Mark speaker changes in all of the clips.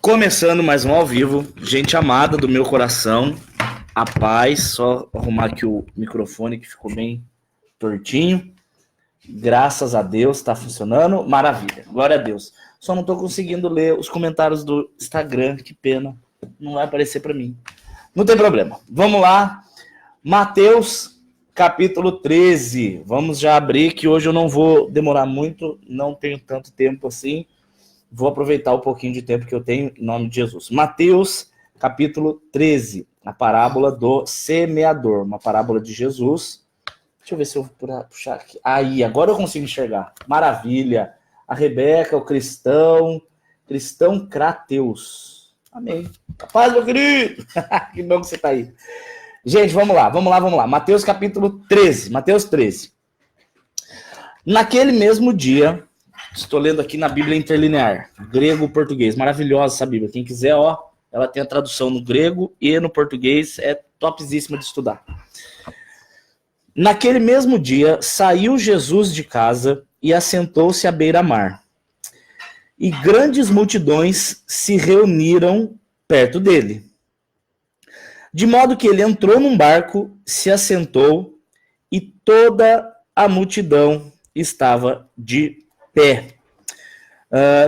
Speaker 1: Começando mais um ao vivo, gente amada do meu coração, a paz, só arrumar aqui o microfone que ficou bem tortinho, graças a Deus, está funcionando, maravilha, glória a Deus. Só não estou conseguindo ler os comentários do Instagram, que pena, não vai aparecer para mim. Não tem problema, vamos lá, Mateus capítulo 13, vamos já abrir que hoje eu não vou demorar muito, não tenho tanto tempo assim. Vou aproveitar o pouquinho de tempo que eu tenho em nome de Jesus. Mateus, capítulo 13, a parábola do semeador, uma parábola de Jesus. Deixa eu ver se eu vou puxar aqui. Aí, agora eu consigo enxergar. Maravilha. A Rebeca, o cristão Crateus. Amém. Paz, meu querido. Que bom que você está aí. Gente, vamos lá. Mateus, capítulo 13. Mateus 13. Naquele mesmo dia... Estou lendo aqui na Bíblia Interlinear, grego-português. Maravilhosa essa Bíblia. Quem quiser, ela tem a tradução no grego e no português. É topzíssima de estudar. Naquele mesmo dia, saiu Jesus de casa e assentou-se à beira-mar. E grandes multidões se reuniram perto dele. De modo que ele entrou num barco, se assentou e toda a multidão estava de pé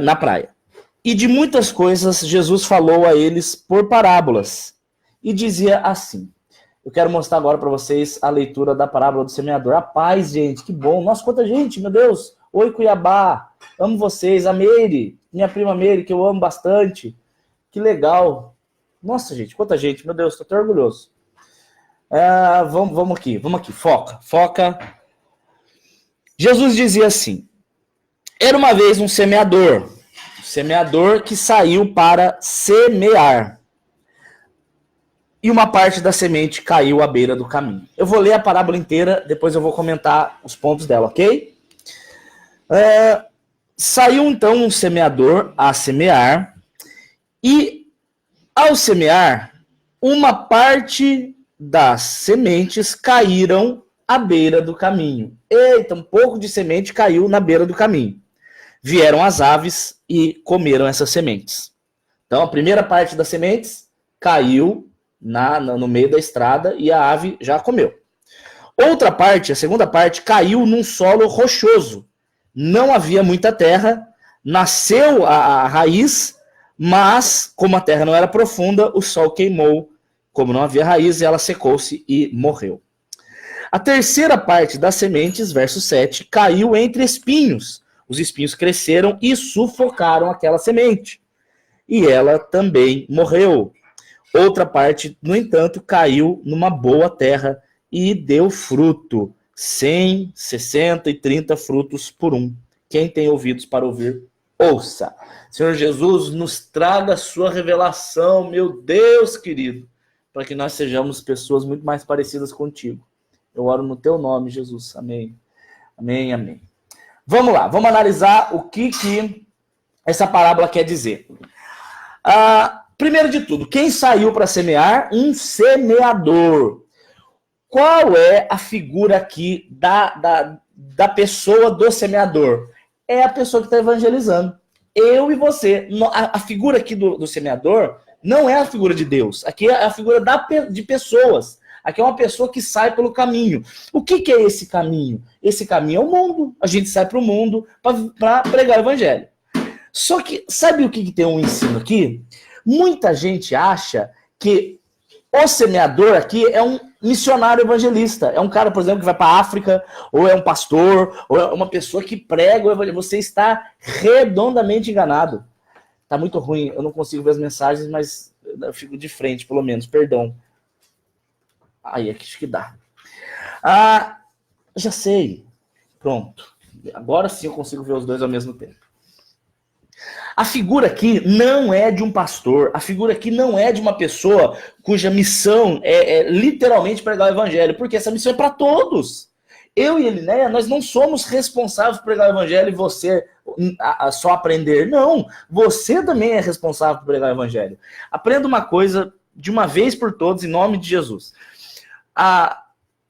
Speaker 1: na praia. E de muitas coisas Jesus falou a eles por parábolas e dizia assim. Eu quero mostrar agora para vocês a leitura da parábola do semeador. A paz, gente, que bom. Nossa, quanta gente, meu Deus. Oi, Cuiabá. Amo vocês. A Meire, minha prima Meire, que eu amo bastante. Que legal. Nossa, gente, quanta gente. Meu Deus, estou até orgulhoso. Vamos aqui. Foca. Jesus dizia assim. Era uma vez um semeador que saiu para semear. E uma parte da semente caiu à beira do caminho. Eu vou ler a parábola inteira, depois eu vou comentar os pontos dela, ok? Saiu então um semeador a semear, e ao semear, uma parte das sementes caíram à beira do caminho. Eita, um pouco de semente caiu na beira do caminho. Vieram as aves e comeram essas sementes. Então, a primeira parte das sementes caiu no meio da estrada e a ave já comeu. Outra parte, a segunda parte, caiu num solo rochoso. Não havia muita terra, nasceu a raiz, mas, como a terra não era profunda, o sol queimou. Como não havia raiz, ela secou-se e morreu. A terceira parte das sementes, verso 7, caiu entre espinhos. Os espinhos cresceram e sufocaram aquela semente. E ela também morreu. Outra parte, no entanto, caiu numa boa terra e deu fruto. 100, 60 e 30 frutos por um. Quem tem ouvidos para ouvir, ouça. Senhor Jesus, nos traga a sua revelação, meu Deus querido, para que nós sejamos pessoas muito mais parecidas contigo. Eu oro no teu nome, Jesus. Amém. Amém, amém. Vamos lá, vamos analisar o que essa parábola quer dizer. Primeiro de tudo, quem saiu para semear? Um semeador. Qual é a figura aqui da pessoa do semeador? É a pessoa que está evangelizando. Eu e você. A figura aqui do semeador não é a figura de Deus. Aqui é a figura de pessoas. Aqui é uma pessoa que sai pelo caminho. O que é esse caminho? Esse caminho é o mundo. A gente sai para o mundo para pregar o evangelho. Só que, sabe o que tem um ensino aqui? Muita gente acha que o semeador aqui é um missionário evangelista. É um cara, por exemplo, que vai para a África, ou é um pastor, ou é uma pessoa que prega o evangelho. Você está redondamente enganado. Tá muito ruim, eu não consigo ver as mensagens, mas eu fico de frente, pelo menos, perdão. Aí, aqui acho que dá. Já sei. Pronto. Agora sim eu consigo ver os dois ao mesmo tempo. A figura aqui não é de um pastor. A figura aqui não é de uma pessoa cuja missão é literalmente pregar o evangelho. Porque essa missão é para todos. Eu e Elinéia, nós não somos responsáveis por pregar o evangelho e você só aprender. Não. Você também é responsável por pregar o evangelho. Aprenda uma coisa de uma vez por todas, em nome de Jesus.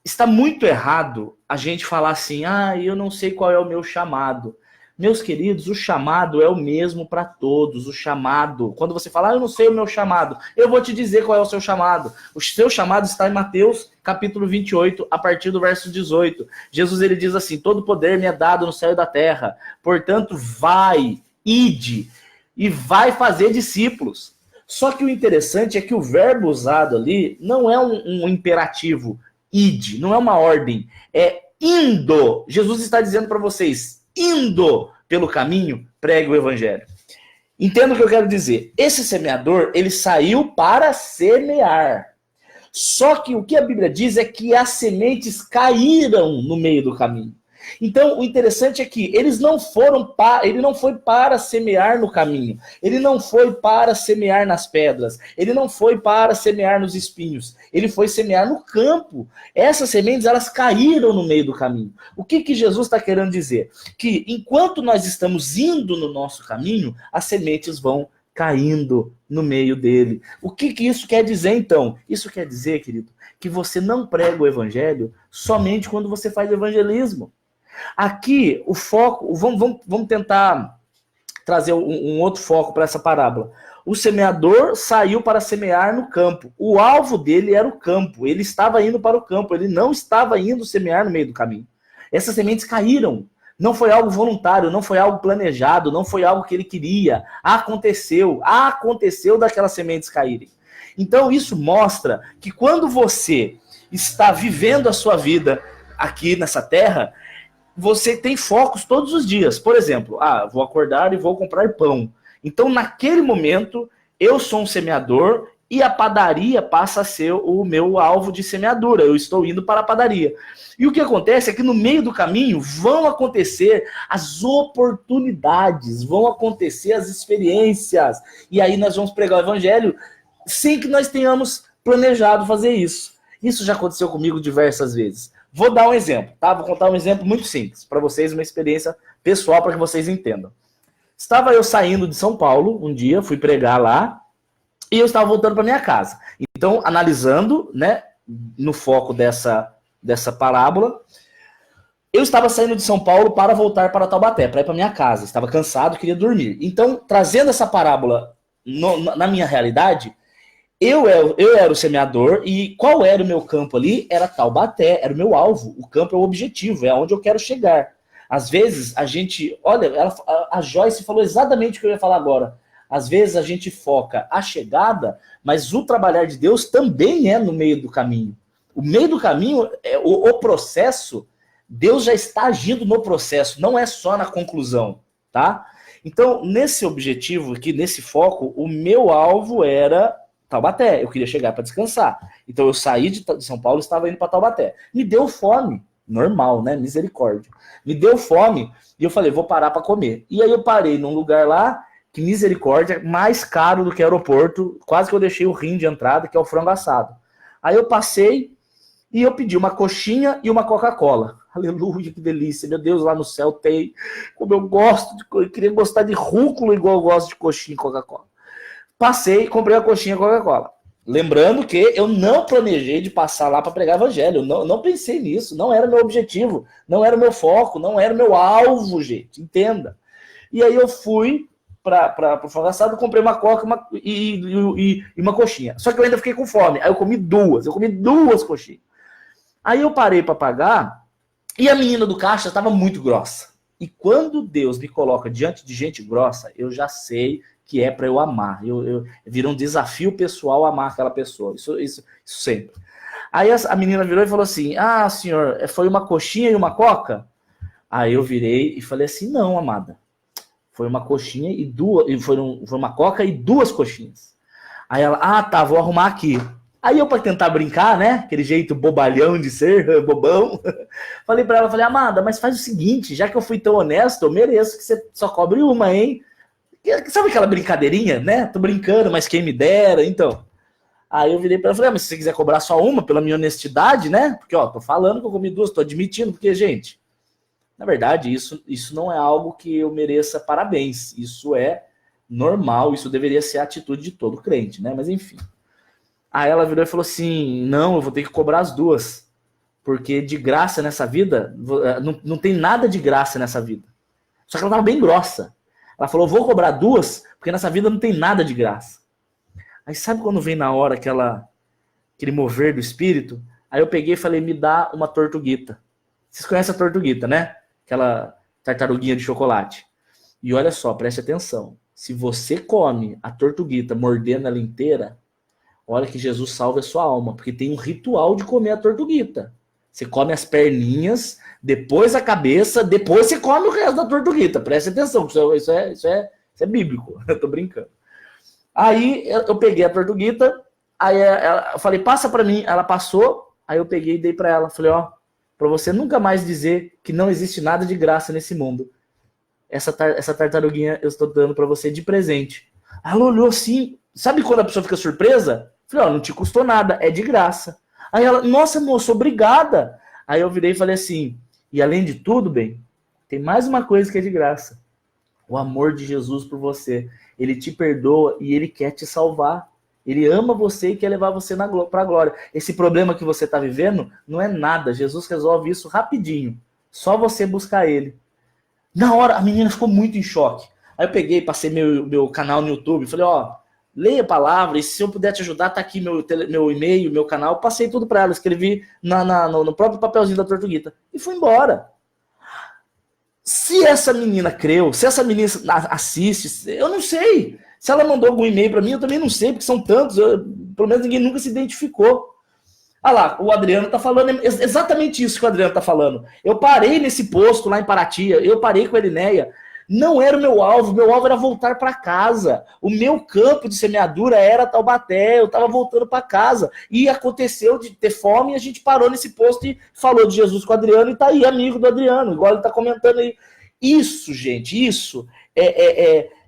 Speaker 1: Está muito errado a gente falar assim, eu não sei qual é o meu chamado. Meus queridos, o chamado é o mesmo para todos, o chamado. Quando você fala, eu não sei o meu chamado, eu vou te dizer qual é o seu chamado. O seu chamado está em Mateus, capítulo 28, a partir do verso 18. Jesus, ele diz assim, todo poder me é dado no céu e da terra, portanto, vai, ide, e vai fazer discípulos. Só que o interessante é que o verbo usado ali não é um imperativo, ide, não é uma ordem, é indo. Jesus está dizendo para vocês, indo pelo caminho, pregue o evangelho. Entenda o que eu quero dizer. Esse semeador, ele saiu para semear. Só que o que a Bíblia diz é que as sementes caíram no meio do caminho. Então, o interessante é que ele não foi para semear no caminho, ele não foi para semear nas pedras, ele não foi para semear nos espinhos, ele foi semear no campo. Essas sementes, elas caíram no meio do caminho. O que Jesus está querendo dizer? Que enquanto nós estamos indo no nosso caminho, as sementes vão caindo no meio dele. O que isso quer dizer, então? Isso quer dizer, querido, que você não prega o evangelho somente quando você faz evangelismo. Aqui, o foco, vamos tentar trazer um outro foco para essa parábola. O semeador saiu para semear no campo. O alvo dele era o campo. Ele estava indo para o campo. Ele não estava indo semear no meio do caminho. Essas sementes caíram. Não foi algo voluntário, não foi algo planejado, não foi algo que ele queria. Aconteceu daquelas sementes caírem. Então, isso mostra que quando você está vivendo a sua vida aqui nessa terra, você tem focos todos os dias. Por exemplo, vou acordar e vou comprar pão. Então, naquele momento, eu sou um semeador e a padaria passa a ser o meu alvo de semeadura. Eu estou indo para a padaria. E o que acontece é que no meio do caminho vão acontecer as oportunidades, vão acontecer as experiências. E aí nós vamos pregar o evangelho sem que nós tenhamos planejado fazer isso. Isso já aconteceu comigo diversas vezes. Vou dar um exemplo, tá? Vou contar um exemplo muito simples para vocês, uma experiência pessoal para que vocês entendam. Estava eu saindo de São Paulo um dia, fui pregar lá, e eu estava voltando para minha casa. Então, analisando, né, no foco dessa parábola, eu estava saindo de São Paulo para voltar para Taubaté, para ir para minha casa. Estava cansado, queria dormir. Então, trazendo essa parábola na minha realidade, eu era o semeador e qual era o meu campo ali? Era Taubaté, era o meu alvo. O campo é o objetivo, é aonde eu quero chegar. Às vezes a gente, olha, a Joyce falou exatamente o que eu ia falar agora. Às vezes a gente foca a chegada, mas o trabalhar de Deus também é no meio do caminho. O meio do caminho, o processo, Deus já está agindo no processo, não é só na conclusão, tá? Então, nesse objetivo aqui, nesse foco, o meu alvo era Taubaté, eu queria chegar para descansar. Então eu saí de São Paulo e estava indo para Taubaté. Me deu fome, normal, né? Misericórdia. Me deu fome e eu falei, vou parar para comer. E aí eu parei num lugar lá, que misericórdia, mais caro do que aeroporto, quase que eu deixei o rim de entrada, que é o frango assado. Aí eu passei e eu pedi uma coxinha e uma Coca-Cola. Aleluia, que delícia. Meu Deus, lá no céu tem, como eu gosto, eu queria gostar de rúcula igual eu gosto de coxinha e Coca-Cola. Passei e comprei a coxinha Coca-Cola. Lembrando que eu não planejei de passar lá para pregar evangelho. Eu não pensei nisso. Não era meu objetivo. Não era meu foco. Não era meu alvo, gente. Entenda. E aí eu fui para o frango assado, comprei uma Coca e uma coxinha. Só que eu ainda fiquei com fome. Aí eu comi duas coxinhas. Aí eu parei para pagar e a menina do caixa estava muito grossa. E quando Deus me coloca diante de gente grossa, eu já sei que é para eu amar. Vira um desafio pessoal amar aquela pessoa. Isso sempre. Aí a menina virou e falou assim, senhor, foi uma coxinha e uma coca? Aí eu virei e falei assim, não, amada. Foi uma coxinha e foi uma coca e duas coxinhas. Aí ela, tá, vou arrumar aqui. Aí eu, para tentar brincar, né, aquele jeito bobalhão de ser, bobão, falei para ela, amada, mas faz o seguinte, já que eu fui tão honesto, eu mereço que você só cobre uma, hein? Sabe aquela brincadeirinha, né? Tô brincando, mas quem me dera, então. Aí eu virei pra ela e falei, mas se você quiser cobrar só uma, pela minha honestidade, né? Porque, tô falando que eu comi duas, tô admitindo, porque, gente, na verdade, isso não é algo que eu mereça parabéns. Isso é normal, isso deveria ser a atitude de todo crente, né? Mas, enfim. Aí ela virou e falou assim, não, eu vou ter que cobrar as duas, porque de graça nessa vida, não tem nada de graça nessa vida. Só que ela tava bem grossa. Ela falou, vou cobrar 2, porque nessa vida não tem nada de graça. Aí sabe quando vem na hora aquele mover do espírito? Aí eu peguei e falei, me dá uma tortuguita. Vocês conhecem a tortuguita, né? Aquela tartaruguinha de chocolate. E olha só, preste atenção. Se você come a tortuguita mordendo ela inteira, olha que Jesus salve a sua alma, porque tem um ritual de comer a tortuguita. Você come as perninhas, depois a cabeça, depois você come o resto da tortuguita. Preste atenção, isso é bíblico. Eu tô brincando. Aí eu peguei a tortuguita, aí eu falei, passa pra mim. Ela passou, aí eu peguei e dei pra ela. Falei, ó, pra você nunca mais dizer que não existe nada de graça nesse mundo. Essa tartaruguinha eu estou dando pra você de presente. Ela olhou assim, sabe quando a pessoa fica surpresa? Falei, ó, não te custou nada, é de graça. Aí ela, nossa, moço, obrigada. Aí eu virei e falei assim, e além de tudo, bem, tem mais uma coisa que é de graça. O amor de Jesus por você. Ele te perdoa e ele quer te salvar. Ele ama você e quer levar você para a glória. Esse problema que você está vivendo não é nada. Jesus resolve isso rapidinho. Só você buscar ele. Na hora, a menina ficou muito em choque. Aí eu peguei, passei meu canal no YouTube. Falei, ó, leia a palavra e se eu puder te ajudar, tá aqui meu e-mail, meu canal. Passei tudo para ela. Escrevi no próprio papelzinho da tortuguita. E fui embora. Se essa menina creu, se essa menina assiste, eu não sei. Se ela mandou algum e-mail para mim, eu também não sei, porque são tantos, pelo menos ninguém nunca se identificou. Ah lá, o Adriano tá falando exatamente isso que o Adriano tá falando. Eu parei nesse posto lá em Paraty, eu parei com a Elinéia. Não era o meu alvo era voltar para casa. O meu campo de semeadura era Taubaté, eu estava voltando para casa. E aconteceu de ter fome e a gente parou nesse posto e falou de Jesus com o Adriano e tá aí, amigo do Adriano, igual ele tá comentando aí. Isso, gente, isso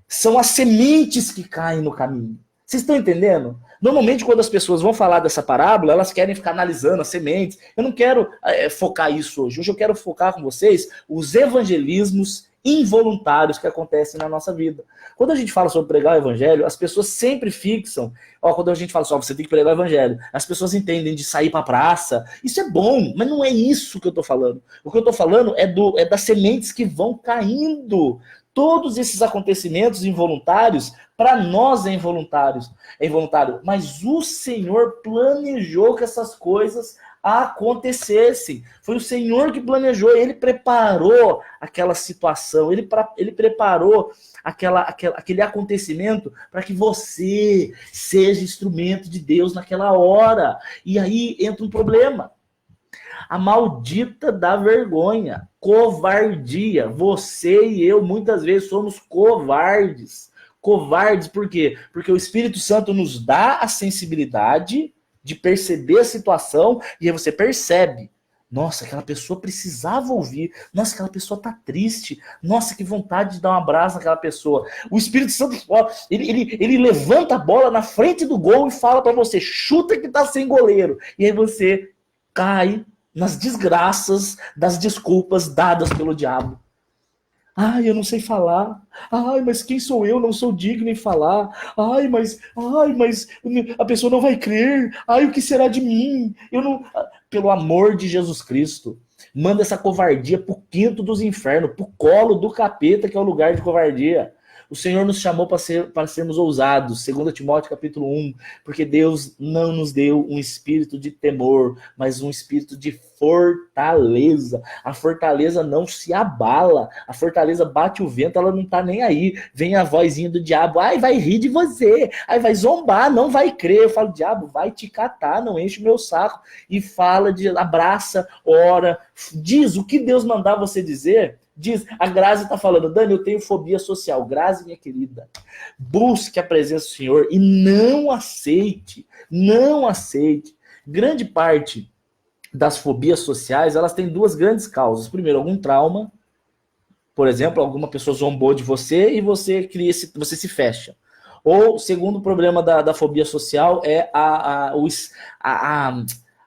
Speaker 1: são as sementes que caem no caminho. Vocês estão entendendo? Normalmente, quando as pessoas vão falar dessa parábola, elas querem ficar analisando as sementes. Eu não quero focar isso hoje. Hoje eu quero focar com vocês os evangelismos involuntários que acontecem na nossa vida. Quando a gente fala sobre pregar o evangelho, as pessoas sempre fixam, quando a gente fala só, você tem que pregar o evangelho, as pessoas entendem de sair pra praça. Isso é bom, mas não é isso que eu tô falando. O que eu tô falando é das sementes que vão caindo. Todos esses acontecimentos involuntários, para nós é involuntário, mas o Senhor planejou que essas coisas acontecessem. Foi o Senhor que planejou, ele preparou aquela situação, ele preparou aquele acontecimento para que você seja instrumento de Deus naquela hora. E aí entra um problema. A maldita da vergonha, covardia. Você e eu muitas vezes somos covardes. Covardes por quê? Porque o Espírito Santo nos dá a sensibilidade de perceber a situação e aí você percebe. Nossa, aquela pessoa precisava ouvir. Nossa, aquela pessoa tá triste. Nossa, que vontade de dar um abraço naquela pessoa. O Espírito Santo, ele levanta a bola na frente do gol e fala para você, chuta que tá sem goleiro. E aí você cai nas desgraças das desculpas dadas pelo diabo. Ai, eu não sei falar. Ai, mas quem sou eu? Não sou digno em falar. Ai, mas a pessoa não vai crer. Ai, o que será de mim? Eu não. Pelo amor de Jesus Cristo, manda essa covardia pro quinto dos infernos, pro colo do capeta, que é o lugar de covardia. O Senhor nos chamou para sermos ousados, 2 Timóteo capítulo 1, porque Deus não nos deu um espírito de temor, mas um espírito de fortaleza. A fortaleza não se abala, a fortaleza bate o vento, ela não tá nem aí. Vem a vozinha do diabo, ai, vai rir de você, ai, vai zombar, não vai crer. Eu falo, diabo, vai te catar, não enche o meu saco. E fala, abraça, ora, diz o que Deus mandar você dizer. Diz, a Grazi tá falando, Dani, eu tenho fobia social. Grazi, minha querida, busque a presença do Senhor e não aceite. Grande parte das fobias sociais, elas têm duas grandes causas. Primeiro, algum trauma. Por exemplo, alguma pessoa zombou de você e você se fecha. Ou, segundo problema da fobia social, é a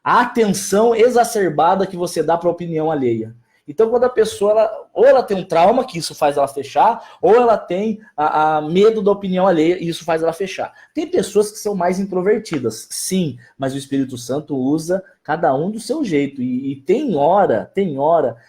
Speaker 1: atenção exacerbada que você dá para a opinião alheia. Então, quando a pessoa Ou ela tem um trauma, que isso faz ela fechar, ou ela tem a medo da opinião alheia, e isso faz ela fechar. Tem pessoas que são mais introvertidas, sim, mas o Espírito Santo usa cada um do seu jeito. E tem hora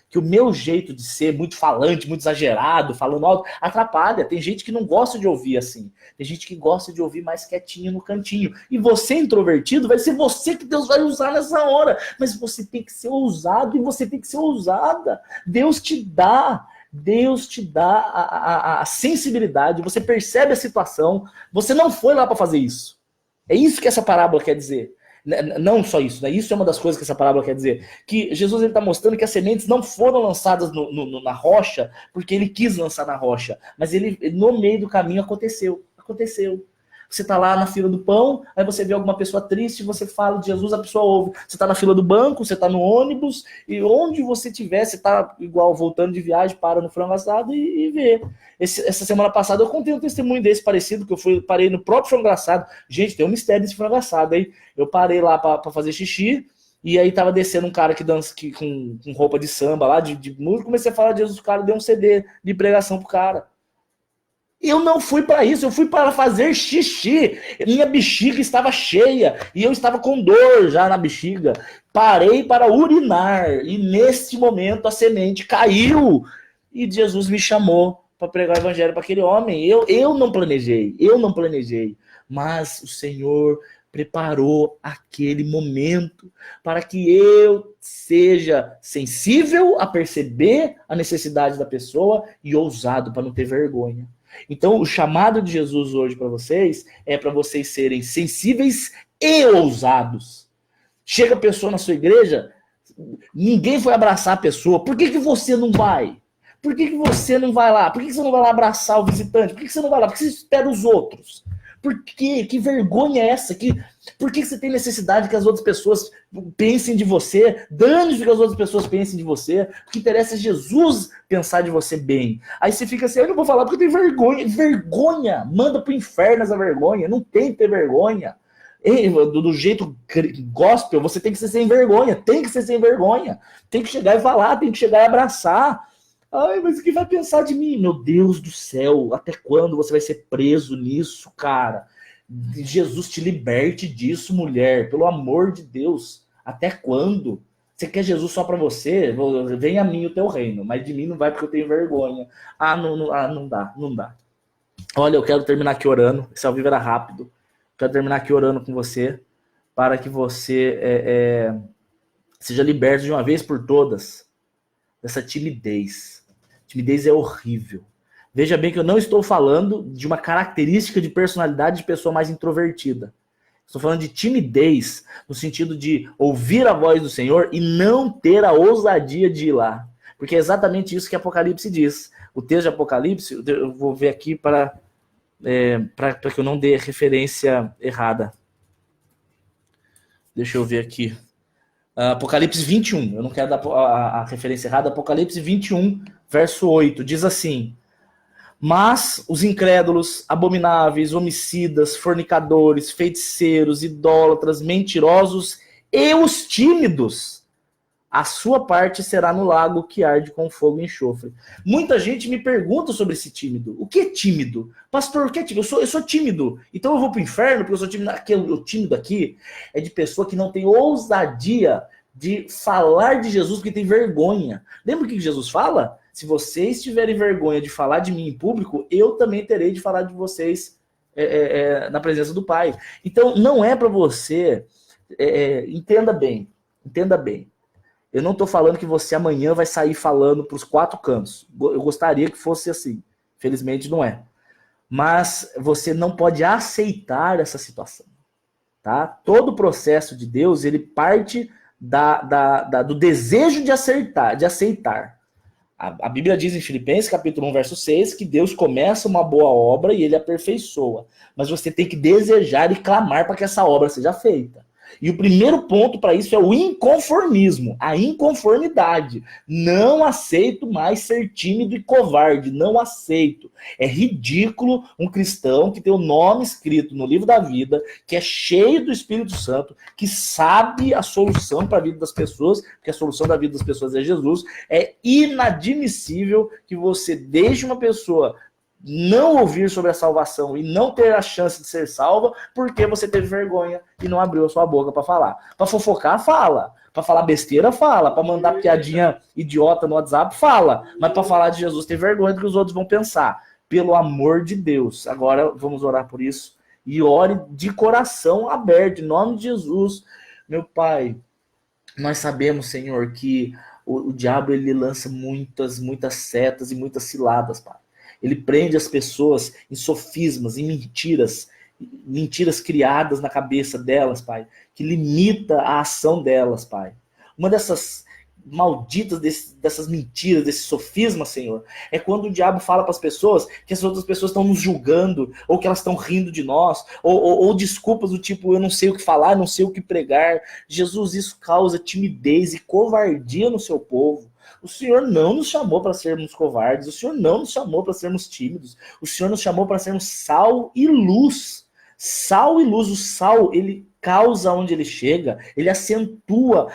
Speaker 1: que o meu jeito de ser muito falante, muito exagerado, falando alto, atrapalha. Tem gente que não gosta de ouvir assim. Tem gente que gosta de ouvir mais quietinho no cantinho. E você, introvertido, vai ser você que Deus vai usar nessa hora. Mas você tem que ser ousado e você tem que ser ousada. Deus te dá a sensibilidade, você percebe a situação, você não foi lá para fazer isso. É isso que essa parábola quer dizer. Não só isso, né? Isso é uma das coisas que essa parábola quer dizer. Que Jesus está mostrando que as sementes não foram lançadas na rocha, porque ele quis lançar na rocha. Mas ele, no meio do caminho, aconteceu. Você está lá na fila do pão, aí você vê alguma pessoa triste, você fala de Jesus, a pessoa ouve. Você está na fila do banco, você está no ônibus, e onde você estiver, você está igual voltando de viagem, para no frango assado e vê. Essa semana passada eu contei um testemunho desse parecido, que eu parei no próprio frango assado. Gente, tem um mistério desse frango assado, aí. Eu parei lá para fazer xixi, e aí tava descendo um cara que dança com roupa de samba lá, de música, comecei a falar de Jesus, o cara deu um CD de pregação pro cara. Eu não fui para isso, eu fui para fazer xixi. Minha bexiga estava cheia e eu estava com dor já na bexiga. Parei para urinar e neste momento a semente caiu e Jesus me chamou para pregar o evangelho para aquele homem. Eu não planejei, mas o Senhor preparou aquele momento para que eu seja sensível a perceber a necessidade da pessoa e ousado para não ter vergonha. Então, o chamado de Jesus hoje para vocês é para vocês serem sensíveis e ousados. Chega a pessoa na sua igreja, ninguém foi abraçar a pessoa. Por que você não vai? Por que você não vai lá? Por que você não vai lá abraçar o visitante? Por que você não vai lá? Por que você espera os outros? Por quê? Que vergonha é essa? Por que você tem necessidade que as outras pessoas pensem de você? Dane-se que as outras pessoas pensem de você. O que interessa é Jesus pensar de você bem. Aí você fica assim, eu não vou falar porque eu tenho vergonha. Vergonha! Manda pro inferno essa vergonha. Não tem que ter vergonha. Do jeito gospel, você tem que ser sem vergonha. Tem que ser sem vergonha. Tem que chegar e falar, tem que chegar e abraçar. Ai, mas o que vai pensar de mim? Meu Deus do céu, até quando você vai ser preso nisso, cara? Jesus te liberte disso, mulher, pelo amor de Deus. Até quando? Você quer Jesus só para você? Vem a mim o teu reino, mas de mim não vai porque eu tenho vergonha. Não dá. Olha, eu quero terminar aqui orando. Esse ao vivo era rápido. Quero terminar aqui orando com você, para que você seja liberto de uma vez por todas dessa timidez. Timidez é horrível. Veja bem que eu não estou falando de uma característica de personalidade de pessoa mais introvertida. Estou falando de timidez no sentido de ouvir a voz do Senhor e não ter a ousadia de ir lá. Porque é exatamente isso que Apocalipse diz. O texto de Apocalipse, eu vou ver aqui para que eu não dê referência errada. Deixa eu ver aqui. Apocalipse 21, eu não quero dar a referência errada, Apocalipse 21, verso 8, diz assim: mas os incrédulos, abomináveis, homicidas, fornicadores, feiticeiros, idólatras, mentirosos e os tímidos, a sua parte será no lago que arde com fogo e enxofre. Muita gente me pergunta sobre esse tímido. O que é tímido? Pastor, o que é tímido? Eu sou tímido. Então eu vou para o inferno porque eu sou tímido. O tímido aqui é de pessoa que não tem ousadia de falar de Jesus porque tem vergonha. Lembra o que Jesus fala? Se vocês tiverem vergonha de falar de mim em público, eu também terei de falar de vocês na presença do Pai. Então não é para você... entenda bem. Eu não estou falando que você amanhã vai sair falando para os 4 cantos. Eu gostaria que fosse assim. Felizmente não é. Mas você não pode aceitar essa situação. Tá? Todo o processo de Deus, ele parte do desejo de aceitar. A Bíblia diz em Filipenses, capítulo 1, verso 6, que Deus começa uma boa obra e ele aperfeiçoa. Mas você tem que desejar e clamar para que essa obra seja feita. E o primeiro ponto para isso é o inconformismo, a inconformidade. Não aceito mais ser tímido e covarde, não aceito. É ridículo um cristão que tem o nome escrito no livro da vida, que é cheio do Espírito Santo, que sabe a solução para a vida das pessoas, porque a solução da vida das pessoas é Jesus. É inadmissível que você deixe uma pessoa não ouvir sobre a salvação e não ter a chance de ser salva porque você teve vergonha e não abriu a sua boca para falar. Para fofocar, fala. Para falar besteira, fala. Para mandar piadinha idiota no WhatsApp, fala. Mas para falar de Jesus, tem vergonha do que os outros vão pensar. Pelo amor de Deus. Agora vamos orar por isso. E ore de coração aberto, em nome de Jesus. Meu Pai, nós sabemos, Senhor, que o diabo ele lança muitas setas e muitas ciladas, Pai. Ele prende as pessoas em sofismas, em mentiras criadas na cabeça delas, Pai, que limita a ação delas, Pai. Uma dessas malditas dessas mentiras, desses sofismas, Senhor, é quando o diabo fala para as pessoas que as outras pessoas estão nos julgando, ou que elas estão rindo de nós, ou desculpas do tipo, eu não sei o que falar, não sei o que pregar. Jesus, isso causa timidez e covardia no seu povo. O Senhor não nos chamou para sermos covardes, o Senhor não nos chamou para sermos tímidos, o Senhor nos chamou para sermos sal e luz. Sal e luz, o sal, ele causa onde ele chega, ele acentua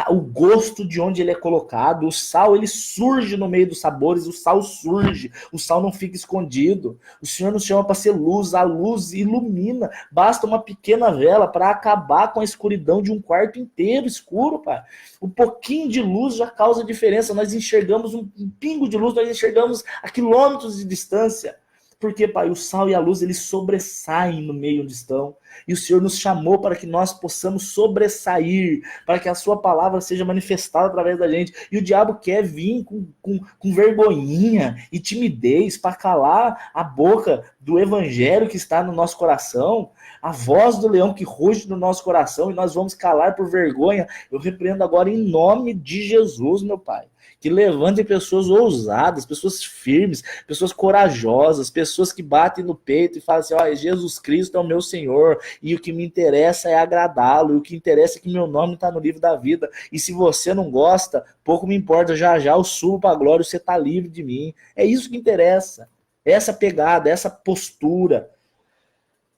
Speaker 1: o gosto de onde ele é colocado. O sal, ele surge no meio dos sabores, o sal surge, o sal não fica escondido. O Senhor nos chama para ser luz, a luz ilumina. Basta uma pequena vela para acabar com a escuridão de um quarto inteiro escuro, Pai. Um pouquinho de luz já causa diferença. Nós enxergamos um pingo de luz, nós enxergamos a quilômetros de distância. Porque, Pai, o sal e a luz, eles sobressaem no meio onde estão. E o Senhor nos chamou para que nós possamos sobressair, para que a sua palavra seja manifestada através da gente. E o diabo quer vir com vergonhinha e timidez para calar a boca do evangelho que está no nosso coração, a voz do leão que ruge no nosso coração, e nós vamos calar por vergonha. Eu repreendo agora em nome de Jesus, meu Pai. Que levantem pessoas ousadas, pessoas firmes, pessoas corajosas, pessoas que batem no peito e falam assim, ó, Jesus Cristo é o meu Senhor, e o que me interessa é agradá-lo, e o que interessa é que meu nome está no livro da vida, e se você não gosta, pouco me importa, já eu subo para a glória, você está livre de mim. É isso que interessa, essa pegada, essa postura.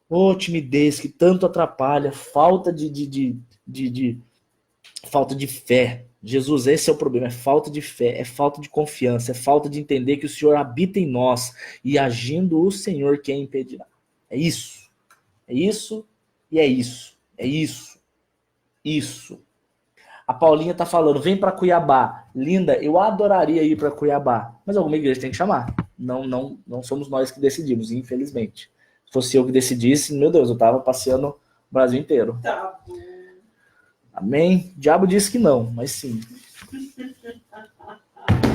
Speaker 1: Ô, timidez que tanto atrapalha, falta falta de fé. Jesus, esse é o problema, é falta de fé, é falta de confiança, é falta de entender que o Senhor habita em nós e agindo o Senhor quem impedirá. É isso e é isso, é isso, isso. A Paulinha tá falando, vem para Cuiabá. Linda, eu adoraria ir para Cuiabá, mas alguma igreja tem que chamar. Não somos nós que decidimos, infelizmente. Se fosse eu que decidisse, meu Deus, eu tava passeando o Brasil inteiro. Tá bom. Amém? O diabo disse que não, mas sim.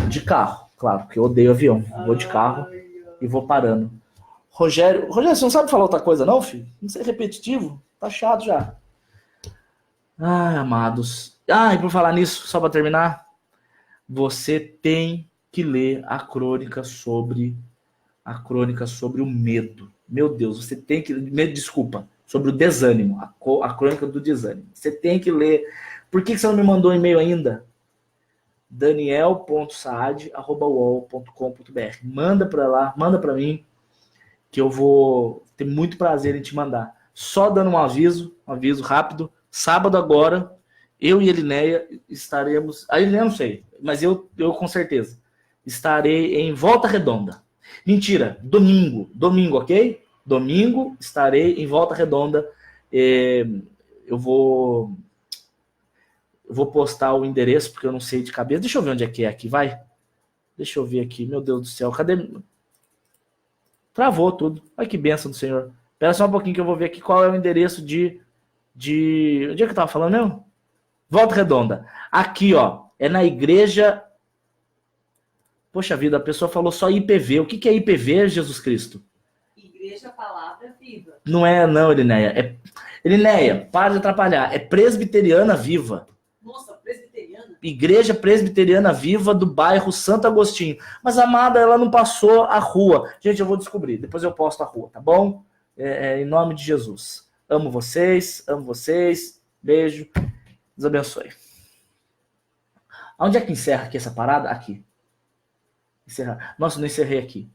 Speaker 1: De carro, claro, porque eu odeio avião. Vou de carro e vou parando. Rogério, você não sabe falar outra coisa não, filho? Não ser repetitivo? Tá chato já. Ai, amados. E por falar nisso, só para terminar, você tem que ler a crônica sobre o medo. Meu Deus, você tem que... Desculpa. Sobre o desânimo, a crônica do desânimo. Você tem que ler. Por que você não me mandou um e-mail ainda? daniel.saad@uol.com.br. Manda para lá, manda para mim, que eu vou ter muito prazer em te mandar. Só dando um aviso rápido. Sábado agora, eu e a Elinéia estaremos... A Elinéia não sei, mas eu com certeza estarei em Volta Redonda. Mentira, domingo, ok? Domingo estarei em Volta Redonda. Eu vou postar o endereço, porque eu não sei de cabeça. Deixa eu ver onde é que é aqui, vai. Deixa eu ver aqui, meu Deus do céu. Cadê? Travou tudo. Olha que bênção do Senhor. Espera só um pouquinho que eu vou ver aqui qual é o endereço de... Onde é que eu tava falando mesmo? Volta Redonda. Aqui, ó. É na igreja... Poxa vida, a pessoa falou só IPV. O que é IPV, Jesus Cristo?
Speaker 2: Igreja Palavra Viva.
Speaker 1: Não é, não, Elinéia. Elinéia, para de atrapalhar. É Presbiteriana Viva.
Speaker 2: Nossa, Presbiteriana?
Speaker 1: Igreja Presbiteriana Viva do bairro Santo Agostinho. Mas, amada, ela não passou a rua. Gente, eu vou descobrir. Depois eu posto a rua, tá bom? Em nome de Jesus. Amo vocês. Beijo. Deus abençoe. Onde é que encerra aqui essa parada? Aqui. Encerrar. Nossa, não encerrei aqui.